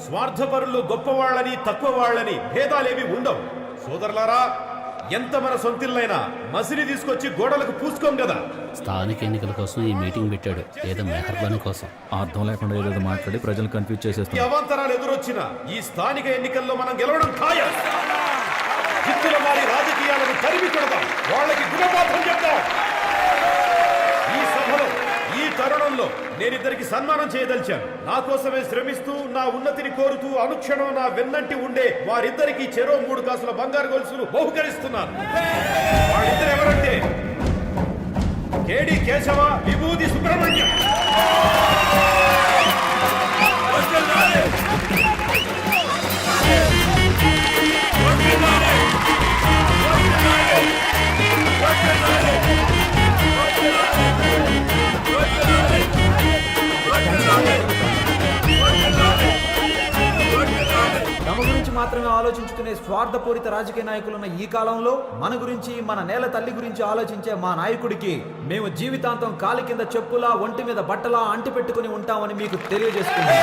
స్వార్థపరులు గొప్పవాళ్ళని తక్కువ వాళ్ళని భేదాలేవి ఉండవు. సోదరులారా, ఎంత మన సొంతిల్లైనా మసిలి తీసుకొచ్చి గోడలకు పూసుకోం కదా. స్థానిక ఎన్నికల కోసం ఈ మీటింగ్ పెట్టాడు, ఏదో మెహర్బానీ కోసం. అర్థం లేకుండా ఏదో మాట్లాడి ప్రజలు కన్ఫ్యూజ్ చేసేస్తాం. అవాంతరాలు ఎదురొచ్చినా ఈ స్థానిక ఎన్నికల్లో మనం గెలవడం ఖాయం. జిత్తుల వారి రాజకీయాలను తరిమి కొడదాం, వాళ్ళకి గుణపాఠం చెప్తాం. ఈ సభలో ఈ తరుణంలో నేనిద్దరికి సన్మానం చేయదలిచాను. నా కోసమే శ్రమిస్తూ నా ఉన్నతిని కోరుతూ అనుక్షణం నా వెన్నంటి ఉండే వారిద్దరికి చెరో 3 కాసుల బంగారు గొలుసులు బహుకరిస్తున్నాను. వాళ్ళిద్దరు ఎవరంటే కేడి కేశవ, విభూది సుబ్రహ్మణ్యం. తమ గురించి మాత్రమే ఆలోచించుకునే స్వార్థపూరిత రాజకీయ నాయకులున్న ఈ కాలంలో మన గురించి, మన నేల తల్లి గురించి ఆలోచించే మా నాయకుడికి మేము జీవితాంతం కాలి కింద చెప్పులా, ఒంటి మీద బట్టలా అంటి పెట్టుకుని ఉంటామని మీకు తెలియజేస్తున్నాం.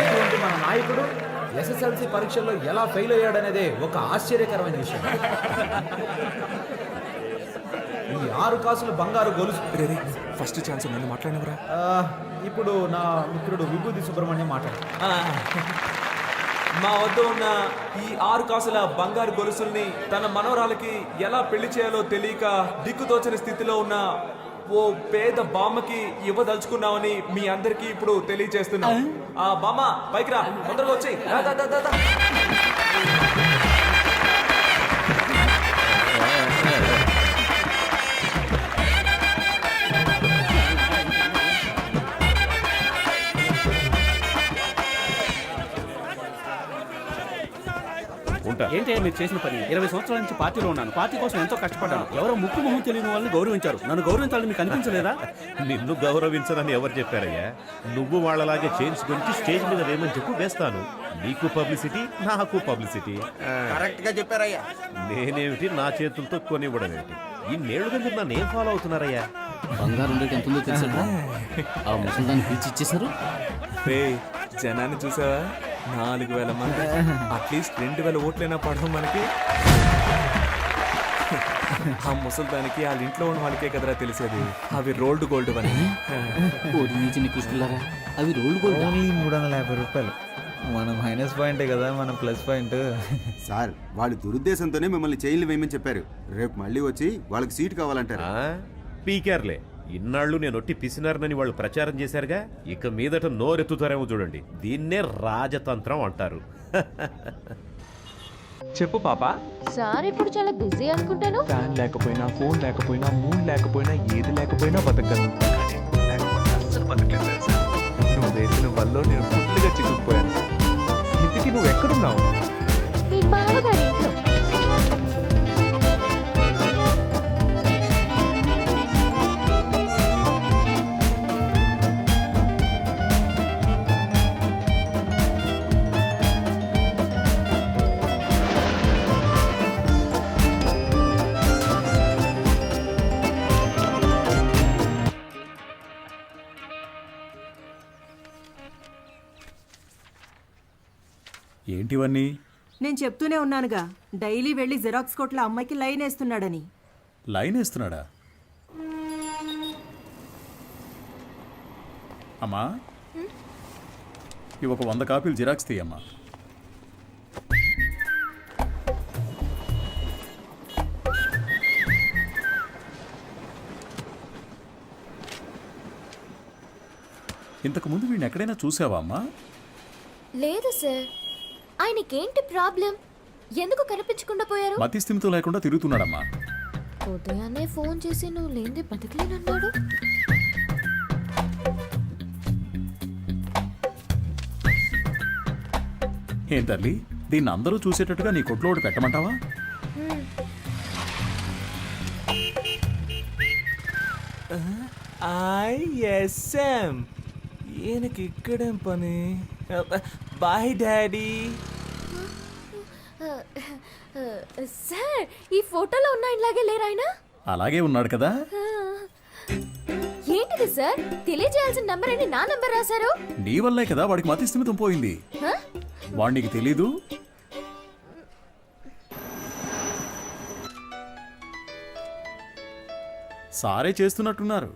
ఇటువంటి మన నాయకుడు SSLC పరీక్షల్లో ఎలా ఫెయిల్ అయ్యాడనేదే ఒక ఆశ్చర్యకరమైన విషయం. ఈ 6 కాసులు బంగారు గొలుసు. ఫస్ట్ ఛాన్స్ నన్ను మాట్లాడినవరా? ఇప్పుడు నా మిత్రుడు విభూతి సుబ్రహ్మణ్యం మాట్లాడు. మా వద్ద ఉన్న ఈ 6 కాసుల బంగారు గొలుసుల్ని తన మనవరాలకి ఎలా పెళ్లి చేయాలో తెలియక దిక్కుతోచని స్థితిలో ఉన్న ఓ పేద బామ్మకి ఇవ్వదలుచుకున్నామని మీ అందరికీ ఇప్పుడు తెలియజేస్తున్నాం. ఆ బామ్మ పైకి రా, తొందరగా వచ్చి. ఏంటి మీరు చేసిన పని? 20 సంవత్సరాల నుంచి పార్టీలో ఉన్నాను, పార్టీ కోసం ఎంతో కష్టపడ్డాను. ఎవరో ముక్కు మొహం తెలియని వాళ్ళని గౌరవించారు, నన్ను గౌరవించాలని మీకు అనిపించలేదా? నిన్ను గౌరవించనని ఎవరు చెప్పారయ్యా? నువ్వు వాళ్ళలాగే చైన్స్ గురించి స్టేజ్ మీద వేయమని చెప్పు, వేస్తాను. నీకు పబ్లిసిటీ, నాకు పబ్లిసిటీ. కరెక్ట్ గా చెప్పారయ్యా. నేనేమిటి నా చేతులతో కొనివ్వడం ఏమిటి? ఇన్నేళ్లుగా మీరు నన్ను ఏం ఫాలో అవుతున్నారయ్యా? బంగారు ఉండేది ఎంత ఉందో తెలుసా? ఆ ముసలిదాన్ని పిలిచి ఇచ్చేశారు. జనాన్ని చూసావా? 4000 మంది. అట్లీస్ట్ 2000 ఓట్లైనా పడడం మనకి. ఆ ముసలిదానికి వాళ్ళ ఇంట్లో ఉన్న వాళ్ళకే కదరా తెలిసేది అవి రోల్డ్ గోల్డ్ అని. అవి రోల్డ్ గోల్డ్. 350 రూపాయలు. మన మైనస్ పాయింటే కదా మన ప్లస్ పాయింట్. సార్, వాళ్ళు దురుద్దేశంతోనే మిమ్మల్ని జైలు వేయమని చెప్పారు. రేపు మళ్ళీ వచ్చి వాళ్ళకి సీట్ కావాలంటారు. పీకేర్లే, ఇన్నాళ్ళు నేను ఒట్టి పిసినారనని వాళ్ళు ప్రచారం చేశారుగా, ఇక మీదట నోరెత్తుతారేమో చూడండి. దీన్నే రాజతంత్రం అంటారు. చెప్పు పాప. సార్ ఇప్పుడు చాలా బిజీ అనుకుంటాను. ఫ్యాన్ లేకపోయినా, ఫోన్ లేకపోయినా, మూడ్ లేకపోయినా, ఏది లేకపోయినా బతకగలను. అస్సలు బతకలేదు తెలుసా? నువ్వు వేసిన వల్ల నేను ఫుల్గా చిక్కుకుపోయాను. ఇంటికి నువ్వు ఎక్కడున్నావు? మీ బావగారి ఇంట్లో. ఏంటివన్నీ? నేను చెప్తూనే ఉన్నానుగా, డైలీ వెళ్ళి జిరాక్స్ కొట్ల అమ్మాయికి లైన్ వేస్తున్నాడని. లైన్ వేస్తున్నాడా? అమ్మా, ఇవి ఒక 100 కాపీలు జిరాక్స్ తీయమ్మా. ఇంతకు ముందు వీడిని ఎక్కడైనా చూసావా అమ్మా? లేదు సార్. ఆయనకేంటి ప్రాబ్లం? ఎందుకు కనిపించకుండా పోయారు? మతి స్థిమితం లేకుండా తిరుగుతున్నాడమ్మా. ఉదయాన్నే ఫోన్ చేసి నువ్వు లేనిది బతకలేనన్నాడు. ఏం తల్లి, దీన్ని అందరూ చూసేటట్టుగా నీ కొట్లో ఒకటి పెట్టమంటావా? ISM. ఈయనకి ఇక్కడేం పని? Bye daddy. సార్, ఈ ఫోటోలో ఉన్న ఇలాగే లేరు ఆయన? అలాగే ఉన్నాడు కదా. ఏంటిది సార్? తెలియజేయాల్సిన నంబర్ అని నా నంబర్ రాశారు. నీ వల్లే కదా వాడికి మతి స్థిమితం పోయింది. హ? వాడు నీకు తెలీదు? సారే చేస్తున్నట్టున్నారు.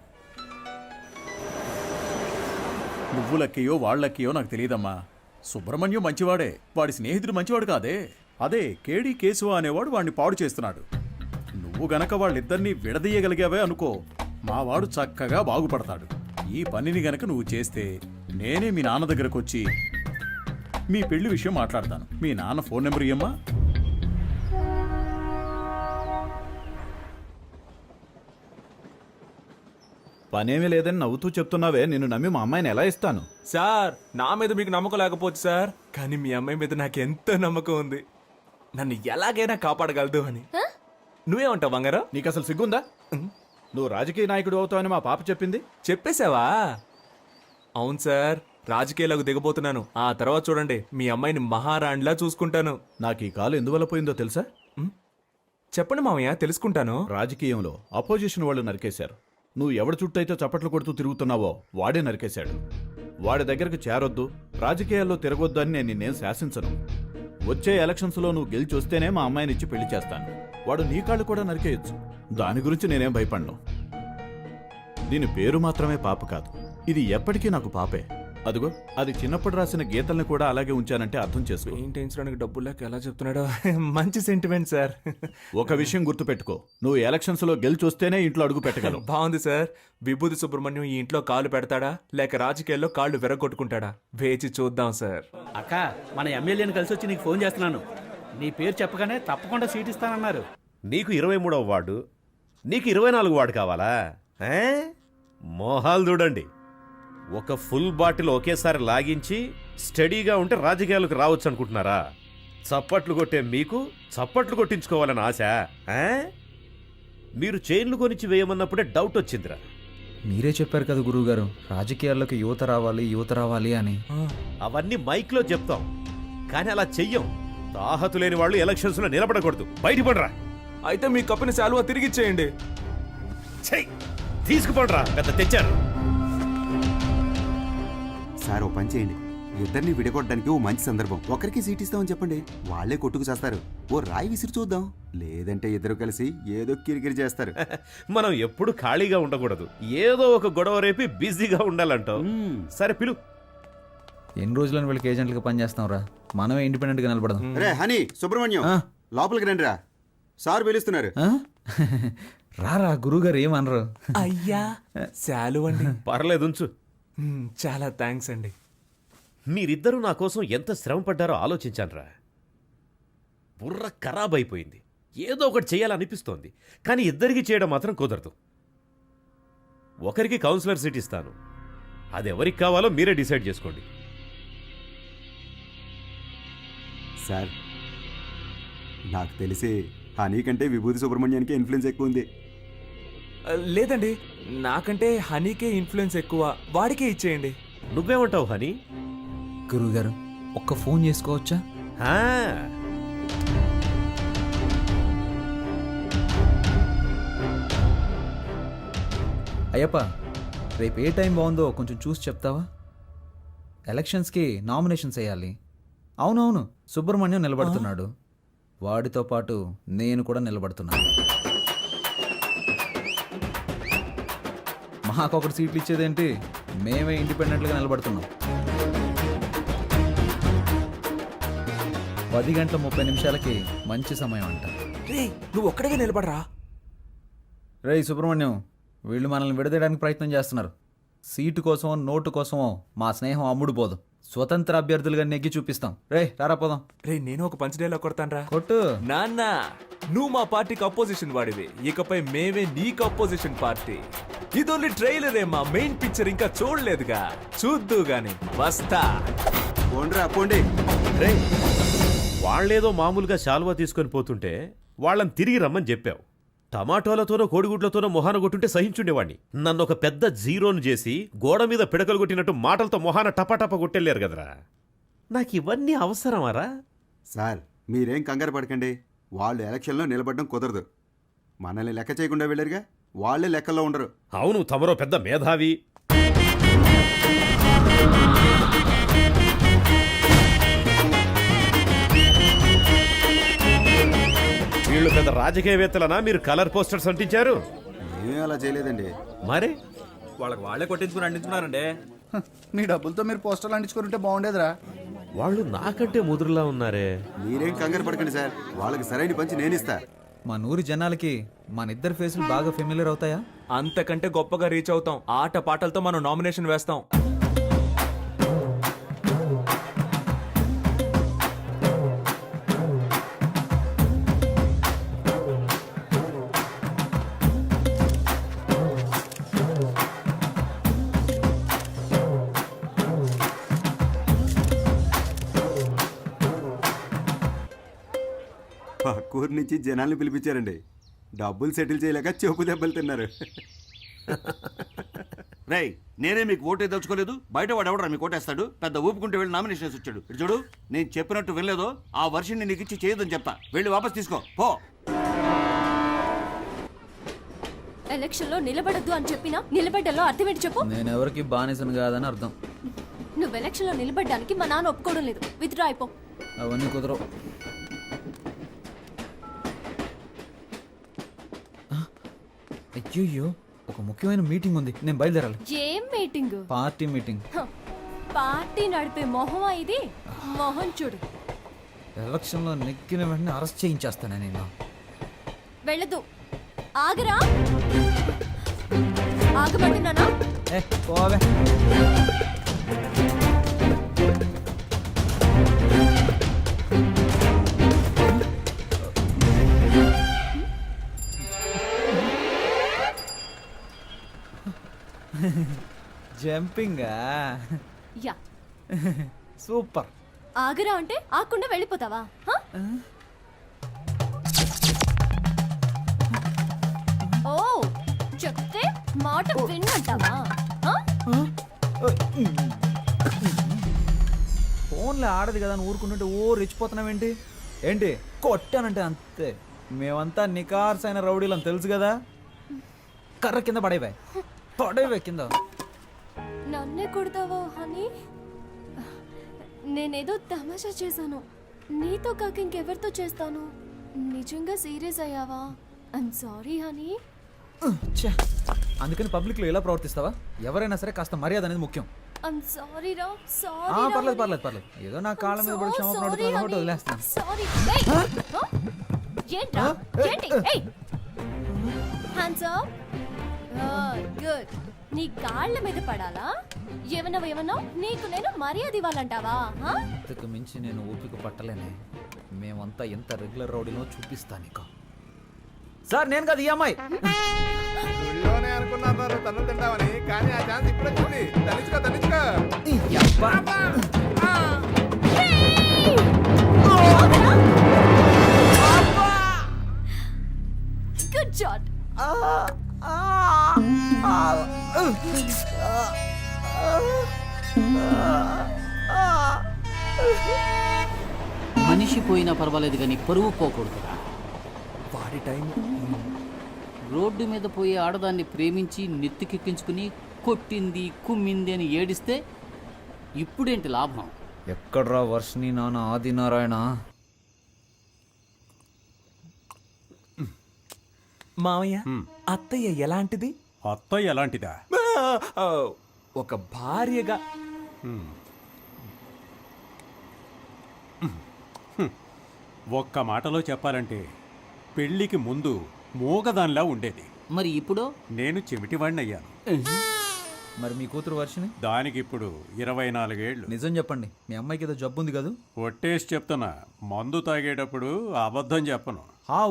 నువ్వు లక్కయో వాళ్ళక్కయో నాకు తెలియదమ్మా. సుబ్రహ్మణ్యం మంచివాడే, వాడి స్నేహితుడు మంచివాడు కాదే. అదే కేడి కేశవ అనేవాడు వాడిని పాడు చేస్తున్నాడు. నువ్వు గనక వాళ్ళిద్దరినీ విడదీయగలిగావే అనుకో, మావాడు చక్కగా బాగుపడతాడు. ఈ పనిని గనక నువ్వు చేస్తే నేనే మీ నాన్న దగ్గరకు వచ్చి మీ పెళ్లి విషయం మాట్లాడతాను. మీ నాన్న ఫోన్ నెంబర్ ఇయ్యమ్మా. పనేమీ లేదని నవ్వుతూ చెప్తున్నావే, నిన్ను నమ్మి మా అమ్మాయిని ఎలా ఇస్తాను? సార్, నా మీద మీకు నమ్మకం లేకపోవచ్చు సార్, కానీ మీ అమ్మాయి మీద నాకు ఎంతో నమ్మకం ఉంది. నన్ను ఎలాగైనా కాపాడగలదు అని. నువ్వేమంటావు బంగారం? నీకు అసలు సిగ్గుందా? నువ్వు రాజకీయ నాయకుడు అవుతావని మా పాప చెప్పింది. చెప్పేశావా? అవును సార్, రాజకీయాలకు దిగబోతున్నాను. ఆ తర్వాత చూడండి, మీ అమ్మాయిని మహారాణిలా చూసుకుంటాను. నాకు ఈ కాలు ఎందువల్ల పోయిందో తెలుసా? చెప్పండి మామయ్య, తెలుసుకుంటాను. రాజకీయంలో అపోజిషన్ వాళ్ళు నరికేశారు. నువ్వు ఎవడి చుట్టూ అయితే చప్పట్లు కొడుతూ తిరుగుతున్నావో వాడే నరికేశాడు. వాడి దగ్గరకు చేరొద్దు, రాజకీయాల్లో తిరగొద్దు అని నేను నిన్నేం శాసించను. వచ్చే ఎలక్షన్స్లో నువ్వు గెలిచి వస్తేనే మా అమ్మాయిని ఇచ్చి పెళ్లి చేస్తాను. వాడు నీ కాళ్ళు కూడా నరికేయచ్చు. దాని గురించి నేనేం భయపడను. దీని పేరు మాత్రమే పాప కాదు, ఇది ఎప్పటికీ నాకు పాపే. అదిగో అది చిన్నప్పుడు రాసిన గీతల్ని కూడా అలాగే ఉంచానంటే అర్థం చేసుకో. పెయింటించడానికి డబ్బులు లేక ఎలా చెప్తున్నాడో. మంచి సెంటిమెంట్ సార్. ఒక విషయం గుర్తుపెట్టుకో, నువ్వు ఎలక్షన్స్ లో గెలిచి వస్తేనే ఇంట్లో అడుగు పెట్టగలవు. బాగుంది సార్. విభూతి సుబ్రహ్మణ్యం ఈ ఇంట్లో కాలు పెడతాడా లేక రాజకీయాల్లో కాళ్ళు విరగొట్టుకుంటాడా? వేచి చూద్దాం సార్. అక్క, మన ఎమ్మెల్యేని కలిసి వచ్చి నీకు ఫోన్ చేస్తున్నాను. నీ పేరు చెప్పగానే తప్పకుండా సీట్ ఇస్తానన్నారు. నీకు 23వ వార్డు, నీకు 24 వార్డు కావాలా? మోహాలు చూడండి. ఒక ఫుల్ బాటిల్ ఒకేసారి లాగించి స్టడీగా ఉంటే రాజకీయాలకు రావచ్చు అనుకుంటున్నారా? చప్పట్లు కొట్టే మీకు చప్పట్లు కొట్టించుకోవాలని ఆశ? మీరు చైన్లు కొనిచ్చి వేయమన్నప్పుడే డౌట్ వచ్చిందిరా. మీరే చెప్పారు కదా గురువుగారు, రాజకీయాల్లోకి యువత రావాలి అని. అవన్నీ మైక్లో చెప్తాం, కానీ అలా చెయ్యం. తాహతు లేని వాళ్ళు ఎలక్షన్స్లో నిలబడకూడదు. బయటపడరా. అయితే మీ కప్పిన శాలువా తిరిగిచ్చేయండి. చెయ్యి తీసుకుపడరా, పెద్ద తెచ్చారు. సార్ ఓ పని చేయండి, ఇద్దరిని విడగొట్టడానికి ఓ మంచి సందర్భం. ఒకరికి సీట్ ఇస్తామని చెప్పండి, వాళ్ళే కొట్టుకు చేస్తారు. ఓ రాయి విసిరి చూద్దాం, లేదంటే ఇద్దరు కలిసి ఏదో కిరికిరి చేస్తారు. మనం ఎప్పుడు ఖాళీగా ఉండకూడదు, ఏదో ఒక గొడవ రేపి బిజీగా ఉండాలంటావు. సరే పిలు. ఎన్ని రోజులని వీళ్ళకి ఏజెంట్లుగా పనిచేస్తాం రా, మనమే ఇండిపెండెంట్ గా నిలబడదాం. రే హనీ, సుబ్రహ్మణ్యం లోపలికి రండి రా, సార్ పిలుస్తున్నారు. రారా, గురువుగారు ఏమనరు. అయ్యా శాలువ అండి. పర్లేదు ఉంచు. చాలా థ్యాంక్స్ అండి. మీరిద్దరూ నా కోసం ఎంత శ్రమ పడ్డారో ఆలోచించానురా. బుర్ర ఖరాబ్ అయిపోయింది. ఏదో ఒకటి చేయాలనిపిస్తోంది, కానీ ఇద్దరికి చేయడం మాత్రం కుదరదు. ఒకరికి కౌన్సిలర్ సీట్ ఇస్తాను, అది ఎవరికి కావాలో మీరే డిసైడ్ చేసుకోండి. సార్ నాకు తెలిసి హనీ కంటే విభూతి సుబ్రహ్మణ్యానికి ఇన్ఫ్లుయెన్స్ ఎక్కువ ఉంది. లేదండి, నాకంటే హనీకే ఇన్ఫ్లుయెన్స్ ఎక్కువ, వాడికే ఇచ్చేయండి. నువ్వేమంటావు హనీ? గురువుగారు ఒక్క ఫోన్ చేసుకోవచ్చా? ఆ, అయ్యప్ప, రేపు ఏ టైం బాగుందో కొంచెం చూసి చెప్తావా? ఎలక్షన్స్కి నామినేషన్స్ వేయాలి. అవునవును, సుబ్రహ్మణ్యం నిలబడుతున్నాడు, వాడితో పాటు నేను కూడా నిలబడుతున్నాను. మాకొకటి సీట్లు ఇచ్చేదేంటి, మేమే ఇండిపెండెంట్గా నిలబడుతున్నాం. 10:30 మంచి సమయం అంట. రేయ్, నువ్వు ఒక్కడిగా నిలబడరా. రేయ్ సుబ్రహ్మణ్యం, వీళ్ళు మనల్ని విడదీయడానికి ప్రయత్నం చేస్తున్నారు. సీటు కోసమో నోటు కోసమో మా స్నేహం అమ్ముడు పోదు. స్వతంత్ర అభ్యర్థులుగా నెగ్గి చూపిస్తాం. రేయ్ రారా పోదాం. రే, నేను ఒక పంచ్ డైలాగ్ కొడతాను రా. కొట్టు. నాన్న, నువ్వు మా పార్టీకి అపోజిషన్ వాడివి, ఇకపై మేమే నీకు అపోజిషన్ పార్టీ. ఇది ఓన్లీ ట్రైలరే, మా మెయిన్ పిక్చర్ ఇంకా చూడలేదుగా, చూద్దు గాని వస్తా. పోండిరా పోండి. రే, వాళ్ళేదో మామూలుగా శాలువా తీసుకొని పోతుంటే వాళ్ళని తిరిగి రమ్మని చెప్పావు. టమాటోలతోనో కోడిగుడ్లతోనో మొహాన కొట్టుంటే సహించుండేవాడిని. నన్ను ఒక పెద్ద జీరోను చేసి గోడ మీద పిడకలు కొట్టినట్టు మాటలతో మొహాన టపాటపా కొట్టెళ్ళారు కదరా. నాకు ఇవన్నీ అవసరమారా? సార్ మీరేం కంగారు పడకండి, వాళ్ళు ఎలక్షన్లో నిలబడడం కుదరదు. మనల్ని లెక్క చేయకుండా వెళ్ళారుగా, వాళ్ళే లెక్కల్లో ఉండరు. అవును, తమరో పెద్ద మేధావి. వీళ్ళు పెద్ద రాజకీయవేత్తలనా మీరు కలర్ పోస్టర్స్ అంటించారు? ఏమీ అలా చేయలేదండి. మరి వాళ్ళకి వాళ్ళే కొట్టించుకుని అందించుకున్నారండి. మీ డబ్బులతో మీరు పోస్టర్లు అంటించుకుంటే బాగుండేదిరా. వాళ్ళు నాకంటే ముదురులా ఉన్నారే. మీరేం కంగారు పడకండి సార్, వాళ్ళకి సరైన పంచి నేను ఇస్తా. మా నూరి జనాలకి మన ఇద్దరు ఫేసులు బాగా ఫెమిలియర్ అవుతాయా? అంతకంటే గొప్పగా రీచ్ అవుతాం. ఆట పాటలతో మనం నామినేషన్ వేస్తాం. పక్కూరు నుంచి జనాల్ని పిలిపించారండి. డబ్బులు సెటిల్ చేయలేక చెప్పు దెబ్బలు తిన్నారు. రేయ్, నేనే మీకు ఓటే దలుచుకోలేదు. బయట వాడు ఎవడరా మీకు ఓటేస్తాడు? పెద్ద ఊపుకుంటూ వెళ్ళి నామినేషన్ వేసి వచ్చాడు. ఇటు చూడు, నేను చెప్పినట్టు వినలేదో ఆ వర్షిని నీకు ఇచ్చి చేయదని చెప్తా. వెళ్ళి వాపస్ తీసుకో పో. ఎలక్షన్ లో నిలబడద్దు అని చెప్పినా నిలబడ్డలో అర్థం ఏంటి చెప్పు? నేను ఎవరికి బానిసను కాదని అర్థం. నువ్వు ఎలక్షన్ లో నిలబడ్డానికి మా నాన్న ఒప్పుకోవడం లేదు. విత్డ్రా అయిపో. అవన్నీ కుదరవు. అయ్యో, ఒక ముఖ్యమైన మీటింగ్ ఉంది, నేను బయలుదేరాలి. ఏం మీటింగ్? Party meeting. పార్టీ నడిపే మొహమా ఇది? మొహం చూడు. ఎలక్షన్ లో నెక్కిన వెంటనే అరెస్ట్ చేయించేస్తాను నేను. వెళ్ళదు. ఆగరా. ఆగమంటున్నానా? పోవే. జంపింగా? యా. సూపర్. ఆగరా అంటే ఆకుండా వెళ్ళిపోతావా? హ? ఓ, చెప్తే మాట విన్నంటావా? హ? ఫోన్లో ఆడదు కదా అని ఊరుకుంటుంటే ఓ రెచ్చిపోతున్నావేంటి? ఏంటి కొట్టానంటే అంతే. మేమంతా నికార్సైన రౌడీలం తెలుసు కదా. కర్ర కింద పడేవే కింద. నన్నే కొడతావా హనీ? నేనేదో తమాషా చేశాను. నీతో కాక ఇంకెవరితో చేస్తాను? నిజంగా సీరియస్ అయ్యావా? I'm sorry honey. అందుకని పబ్లిక్ లో ఎలా ప్రవర్తిస్తావా? ఎవరైనా సరే కాస్త మర్యాద అనేది ముఖ్యం. ఐమ్ సారీ రా. సారీ. పర్లేదు. ఏదో నా కాళ్ళ మీద పడి క్షమాపణ అడుగుతున్నాను, వదిలేస్తాను. సారీ. ఏంట్రా? ఏంటి? Hands up. గుడ్. నీ కాళ్ళ మీద పడాలా? ఏమన్నావు? నీకు నేను మర్యాద ఇవ్వాలంటావా? ఇంతకు మించి నేను ఓపిక పట్టలేనే. మేమంతా ఎంత రెగ్యులర్ రౌడీనో చూపిస్తా నీకు. సార్, నేను కాదు ఈ అమ్మాయి. అనుకున్నారు తను తింటామని, కానీ ఆ ఛాన్స్ ఇప్పుడు వచ్చింది. తనిచ్చుకో. Good shot. మనిషి పోయినా పర్వాలేదు కానీ పరువు పోకూడదురా. వాడి టైం. రోడ్డు మీద పోయే ఆడదాన్ని ప్రేమించి నెత్తికెక్కించుకుని కొట్టింది కుమ్మింది అని ఏడిస్తే ఇప్పుడేంటి లాభం? ఎక్కడ్రా వర్షిని నాన్న ఆదినారాయణ? మామయ్య, అత్తయ్య ఎలాంటిది? అత్తయ్య ఎలాంటిదా? ఒక భార్యగా. ఒక్క మాటలో చెప్పాలంటే పెళ్లికి ముందు మూగదానిలా ఉండేది. మరి ఇప్పుడు నేను చెవిటివాణ్ణయ్యాను. మరి మీ కూతురు వర్షిని? దానికి ఇప్పుడు 24 ఏళ్ళు. నిజం చెప్పండి, మీ అమ్మాయికి ఏదో జబ్బు ఉంది కదా? ఒట్టేసి చెప్తున్నా, మందు తాగేటప్పుడు అబద్ధం చెప్పను.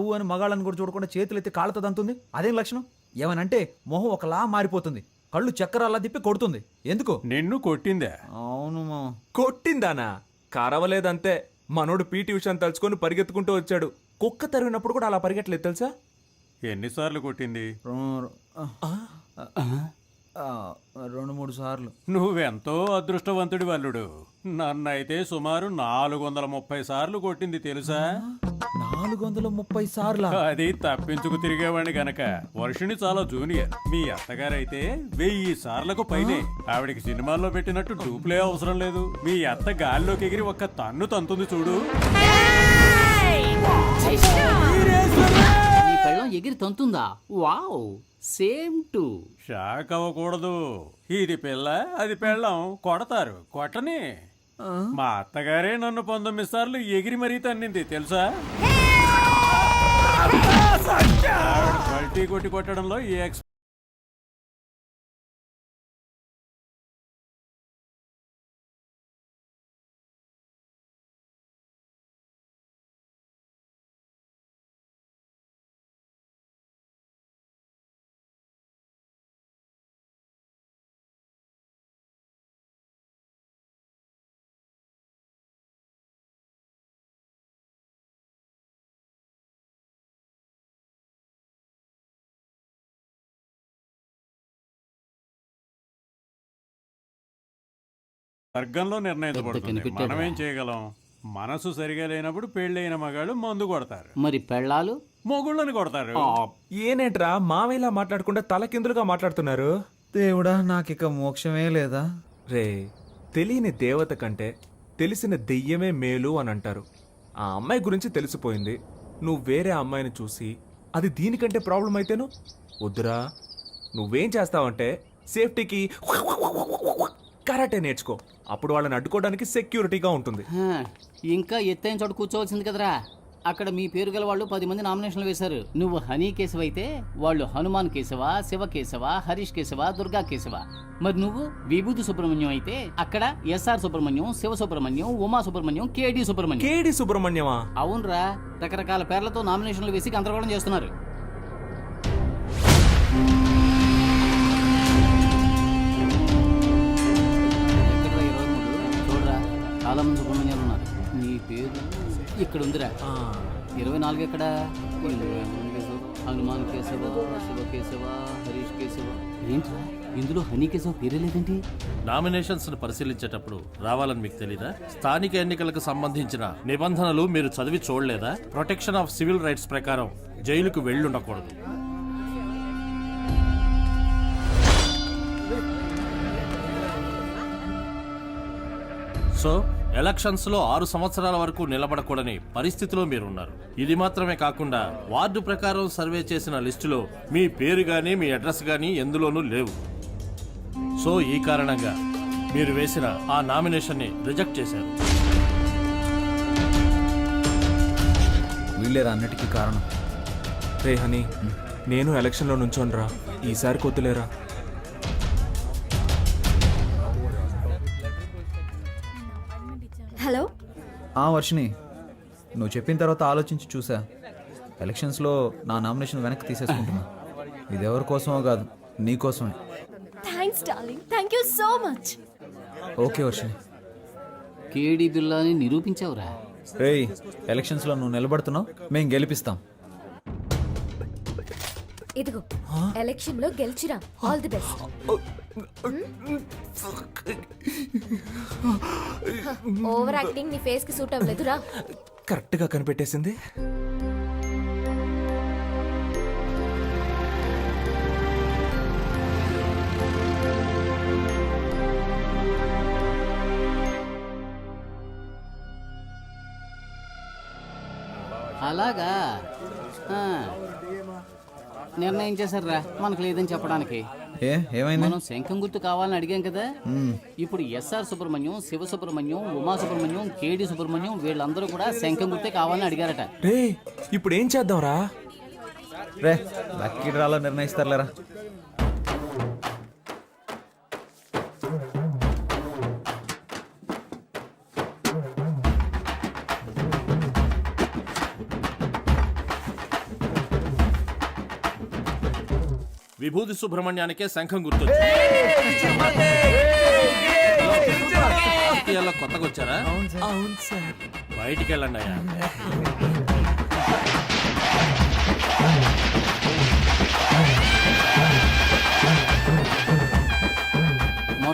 ఊ అని మగాళ్ళని కూడా చూడకుండా చేతులు ఎత్తి కాళ్ళతో దంతుంది. అదేం లక్షణం? ఏమనంటే మొహం ఒకలా మారిపోతుంది, కళ్ళు చక్రాల్లా తిప్పి కొడుతుంది. ఎందుకు? నిన్ను కొట్టిందే. అవును మా. కొట్టిందానా? కరవలేదంతే. మనోడు పీటీ ఉషాని తలుచుకొని పరిగెత్తుకుంటూ వచ్చాడు. కుక్క తరిగినప్పుడు కూడా అలా పరిగెట్టలేదు తెలుసా? ఎన్నిసార్లు కొట్టింది? 2-3 సార్లు. నువ్వెంతో అదృష్టవంతుడి వల్లుడు. నన్నైతే సుమారు 430 సార్లు కొట్టింది తెలుసా? 430 సార్లా? అది తప్పించుకు తిరిగేవాడిని గనక. వర్షిణి చాలా జూనియర్. మీ అత్తగారైతే 1000 సార్లకు పైనే. ఆవిడికి సినిమాల్లో పెట్టినట్టు డూప్లే అవసరం లేదు. మీ అత్త గాల్లోకి ఎగిరి ఒక్క తన్ను తంతుంది చూడు. నీ పెళ్ళం ఎగిరి తంతుందా? Wow, same to. షాక్ అవ్వకూడదు. ఇది పిల్ల, అది పెళ్ళం. కొడతారు, కొట్టని. మా అత్తగారే నన్ను 19 సార్లు ఎగిరి మరీ తన్నింది తెలుసా? ఆవిడ పల్టీ కొట్టి కొట్టడంలో ఈ వర్గంలో నిర్ణయించబడుతుంది. కనిపెట్టాడా? మనమేం చేయగలం? మనసు సరిగా లేనప్పుడు పెళ్ళైన మగాళ్ళు మందు కొడతారు, మరి పెళ్ళాలు మొగుళ్ళని కొడతారు. ఏనేట్రా మావేలా మాట్లాడకుండా తలకిందులుగా మాట్లాడుతున్నారు? దేవుడా, నాకిక మోక్షమే లేదా? రే, తెలియని దేవత కంటే తెలిసిన దెయ్యమే మేలు అని అంటారు. ఆ అమ్మాయి గురించి తెలిసిపోయింది. నువ్వు వేరే అమ్మాయిని చూసి అది దీనికంటే ప్రాబ్లం అయితేను వద్దురా. నువ్వేం చేస్తావంటే సేఫ్టీకి కరాటే నేర్చుకో. అప్పుడు వాళ్ళని అడ్డుకోవడానికి సెక్యూరిటీగా ఉంటుంది. హా, ఇంకా ఎత్తైన చోట కూర్చోవలసింది కదరా. అక్కడ మీ పేరు గల వాళ్ళు 10 మంది నామినేషన్లు వేశారు. నువ్వు హనీ కేశవ అయితే వాళ్ళు హనుమాన్ కేశవ, శివ కేశవ, హరీష్ కేశవ, దుర్గా కేశవ. మరి నువ్వు విభూతి సుబ్రహ్మణ్యం అయితే అక్కడ ఎస్ఆర్ సుబ్రహ్మణ్యం, శివ సుబ్రహ్మణ్యం, ఉమా సుబ్రహ్మణ్యం, కేడి సుబ్రహ్మణ్యం. కేడి సుబ్రహ్మణ్యమా? అవునరా, రకరకాల పేర్లతో నామినేషన్లు వేసి గందరగోళం చేస్తున్నారు. ఎక్కడ్రా ఈ రోజు నువ్వు? చూడరా, చాలా మంది సుబ్రహ్మణ్యాలు ఉన్నారు. నీ పేరు ఇక్కడ ఉందిరా. 24 ఎక్కడ? హనుమాన్ కేశవ, శివ కేశవ, హరీష్ కేశవ. ఏంట్రా ఇందులో హనీ కేశవ పేరే లేదేంటి? నామినేషన్స్ ను పరిశీలించేటప్పుడు రావాలని మీకు తెలీదా? స్థానిక ఎన్నికలకు సంబంధించిన నిబంధనలు మీరు చదివి చూడలేదా? ప్రొటెక్షన్ ఆఫ్ సివిల్ రైట్స్ ప్రకారం జైలుకు వెళ్ళుండకూడదు. సో ఎలక్షన్స్ లో 6 సంవత్సరాల వరకు నిలబడకూడని పరిస్థితిలో మీరున్నారు. ఇది మాత్రమే కాకుండా వార్డు ప్రకారం సర్వే చేసిన లిస్టులో మీ పేరు గానీ మీ అడ్రస్ గానీ ఎందులోనూ లేవు. సో ఈ కారణంగా మీరు వేసిన ఆ నామినేషన్ ని రిజెక్ట్ చేశారు. వీళ్ళేరా అన్నిటికీ కారణం. రే హనీ, నేను ఎలక్షన్లో నుంచోనరా. ఈసారి కొద్దులేరా. హలో. వర్షిని, నువ్వు చెప్పిన తర్వాత ఆలోచించి చూసా. ఎలక్షన్స్లో నా నామినేషన్ వెనక్కి తీసేసుకుంటున్నా. ఇది ఎవరి కోసమో కాదు, నీ కోసమే. Thanks darling, thank you so much. Okay Varshini. Kedi బిల్లాని నిరూపించావురా. రేయ్, ఎలక్షన్స్లో నువ్వు నిలబడుతున్నావు, మేం గెలిపిస్తాం. ఇదిగో ఎలక్షన్ లో గెలిచిరా. All the best. Over acting నీ ఫేస్ కి సూట్ అవ్వలేదురా. కరెక్ట్ గా కనిపెట్టేసింది. అలాగా నిర్ణయం చేశారా మనకు లేదని చెప్పడానికి. ఏమైంది? మనం శంఖం గుర్తు కావాలని అడిగాం కదా. ఇప్పుడు ఎస్ఆర్ సుబ్రహ్మణ్యం, శివ సుబ్రహ్మణ్యం, ఉమా సుబ్రహ్మణ్యం, కేడి సుబ్రహ్మణ్యం వీళ్ళందరూ కూడా శంఖం గుర్తే కావాలని అడిగారట. రే, ఇప్పుడు ఏం చేద్దాంరా? రే, లక్కీ డ్రాలో నిర్ణయిస్తారులేరా. విభూతి సుబ్రహ్మణ్యానికే శంఖం గుర్తు. కొత్తగా వచ్చారా? అవును సార్. బయటికి వెళ్ళండి అయ్యా.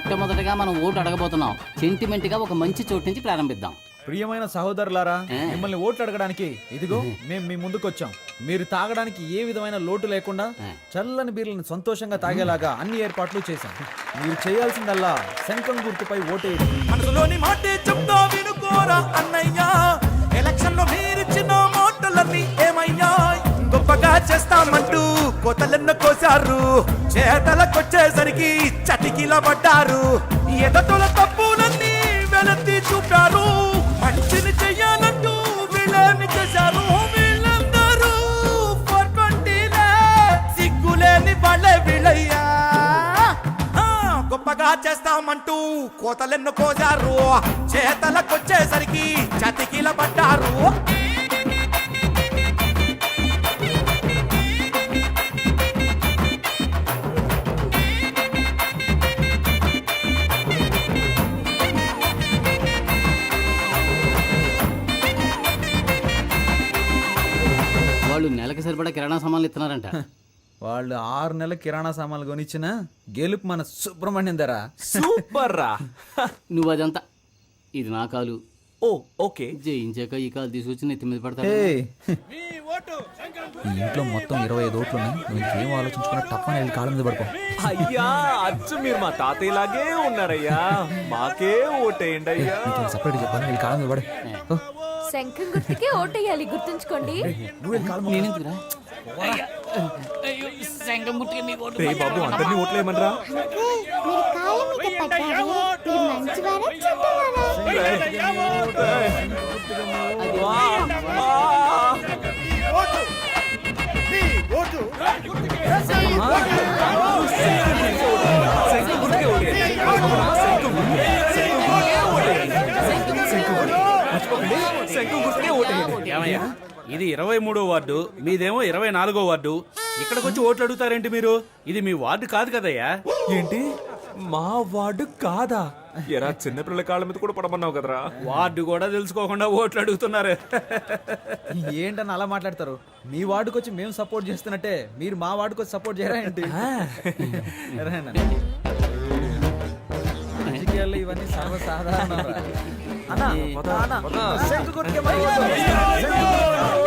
మొట్టమొదటగా మనం ఓటు అడగబోతున్నాం. సెంటిమెంట్ గా ఒక మంచి చోటు నుంచి ప్రారంభిద్దాం. ప్రియమైన సహోదరులారా, మిమ్మల్ని ఓట్లు అడగడానికి ఇదిగో మేము మీ ముందుకు వచ్చాం. మీరు తాగడానికి ఏ విధమైన లోటు లేకుండా చల్లని బీర్లను సంతోషంగా తాగేలాగా అన్ని ఏర్పాట్లు చేశాం. మీరు చేయాల్సిందల్లా శంఖం గుర్తుపై ఓటేయండి. మనసులోని మాటే చెప్తా వినుకోరా అన్నయ్యా, ఎలక్షన్ లో మీరిచ్చిన మాటలన్నీ ఏమయ్యా? గొప్పగా చేస్తామంటూ కోతలెన్న కోసారు, చేతలకొచ్చేసరికి చటికిల పడ్డారు. ఎదటల తప్పులన్నీ వెలత్తి చూపారు, మంచిని చెయ్యాలంటూ వీళ్ళని చేశారు. వీళ్ళందరూ 420 సిగ్గులేని వాళ్ళే వీళ్ళయ్యా. గొప్పగా చేస్తామంటూ కోతలెన్ను కోసారు, చేతలకొచ్చేసరికి చతికిల పడ్డారు. వాళ్ళు నెలకి సరిపడా కిరాణా సామాన్లు ఇస్తున్నారంట. వాళ్ళు 6 నెలల కిరాణా సామాన్లు కొనిచ్చిన గెలుపు మన సుబ్రహ్మణ్యం ధర. సూపర్ రా. నువ్వు అదంతా, ఇది నా కాలు. ఓ ఓకే. జయించాక ఈ కాలు తీసుకొచ్చి నెత్తి మీద పడతాడు. ఏయ్, ఈ ఇంట్లో మొత్తం 25 ఓట్లు ఉన్నాయి. నువ్వు ఇంకేం ఆలోచించుకున్నా తప్పని వెళ్ళి కాళ్ళ మీద పడుకో. అయ్యా అచ్చు మీరు మా తాతయ్యలాగే ఉన్నారయ్యా. మాకే ఓటేయండి అయ్యా. సపరేట్ చెప్పాను, వెళ్ళి కాళ్ళ మీద పడు. శంఖం గుర్తుకే ఓటేయాలి, గుర్తుంచుకోండి. నేనెందుకురా? శంఖం గుర్తుకే మీ ఓటు. రే బాబు, అందరినీ ఓట్లేయమనరా. మీరు కాళ్ళ మీద పడ్డారు. మీరు మంచివారా చెడ్డవారా? ఏమయ్యా, ఇది 23వ వార్డు, మీదేమో 24వ వార్డు. ఇక్కడికి వచ్చి ఓట్లు అడుగుతారేంటి మీరు? ఇది మీ వార్డు కాదు కదయ్యా. ఏంటి మా వార్డు కాదా? ఎరా చిన్నపిల్లల కాళ్ళ మీద కూడా పడమన్నావు కదరా. వార్డు కూడా తెలుసుకోకుండా ఓట్లు అడుగుతున్నారు. ఏంటని అలా మాట్లాడతారు? మీ వార్డుకి వచ్చి మేము సపోర్ట్ చేస్తున్నట్టే మీరు మా వార్డుకి వచ్చి సపోర్ట్ చేయరా ఏంటి? రాజకీయాల్లో ఇవన్నీ సర్వసాధారణం. అన్నా, శంకు గుర్తుకే మరి ఓటు.